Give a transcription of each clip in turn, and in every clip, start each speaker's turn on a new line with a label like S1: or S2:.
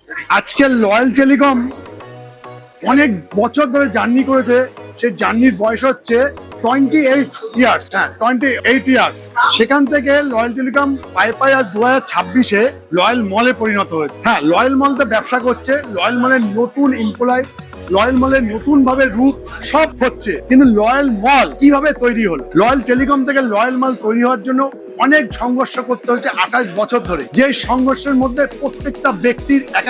S1: আজকে loyal telecom অনেক বছর ধরে জার্নি করেছে। সে জার্নির বয়স হচ্ছে 28 ইয়ার্স। হ্যাঁ, 28 ইয়ার্স। সেখান থেকে লয়াল টেলিকম পায়ে পায়ে আজ 2026-এ লয়াল মলে পরিণত হয়েছে। হ্যাঁ, লয়াল মলতে ব্যবসা করছে, লয়াল মলের নতুন এমপ্লয়, লয়াল মলের নতুন ভাবে রূপ সব হচ্ছে। কিন্তু লয়াল মল কিভাবে তৈরি হলো? লয়াল টেলিকম থেকে লয়াল মল তৈরি হওয়ার জন্য অনেক সংঘর্ষ করতে হচ্ছে 28 বছর ধরে। যে সংঘর্ষের মধ্যে প্রত্যেকটা ব্যক্তির এক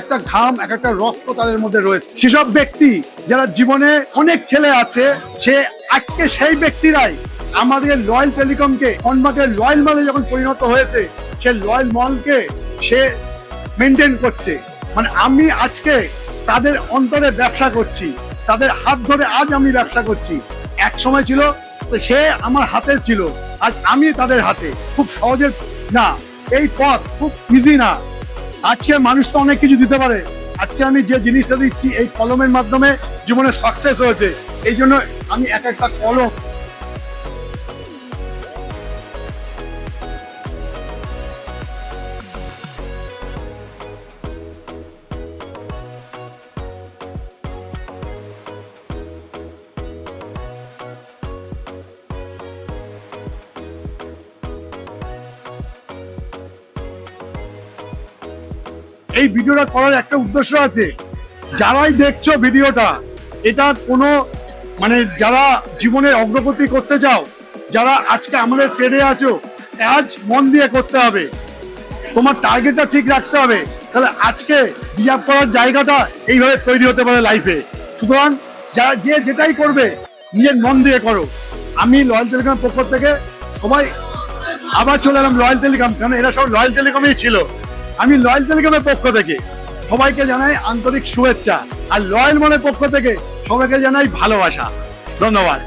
S1: একটা ঘাম, এক একটা রক্ত তাদের মধ্যে রয়েছে। সেসব ব্যক্তি যারা জীবনে অনেক ছেলে আছে, সে আজকে সেই ব্যক্তিরাই আমাদের লয়াল টেলিকমকে কনভার্টের লয়াল মলে যখন পরিণত হয়েছে, সে লয়াল মলকে সে মেনটেন করছে। মানে আমি আজকে তাদের অন্তরে ব্যবসা করছি, তাদের হাত ধরে আজ আমি ব্যবসা করছি। এক সময় ছিল সে আমার হাতে ছিল, আজ আমি তাদের হাতে। খুব সহজে না, এই পথ খুব ইজি না। আজকে মানুষ তো অনেক কিছু দিতে পারে, আজকে আমি যে জিনিসটা দিচ্ছি এই কলমের মাধ্যমে জীবনে সাকসেস হয়েছে। এই জন্য আমি এক একটা কলম এই ভিডিওটা করার একটা উদ্দেশ্য আছে। যারাই দেখছো ভিডিওটা, এটা কোনো মানে যারা জীবনের অগ্রগতি করতে চাও, যারা আজকে আমাদের ট্রেডে আছো, কাজ মন দিয়ে করতে হবে, তোমার টার্গেটটা ঠিক রাখতে হবে। তাহলে আজকে ডিজার্ভ করার জায়গাটা এইভাবে তৈরি হতে পারে লাইফে। সুতরাং যারা যে যেটাই করবে নিজের মন দিয়ে করো। আমি লয়াল টেলিকমের পক্ষ থেকে সবাই আবার চলে এলাম লয়াল টেলিকম, কারণ এরা সব লয়াল টেলিকমেই ছিল। আমি লয়াল টেলিকমের পক্ষ থেকে সবাইকে জানাই আন্তরিক শুভেচ্ছা, আর লয়াল মলের পক্ষ থেকে সবাইকে জানাই ভালোবাসা। ধন্যবাদ।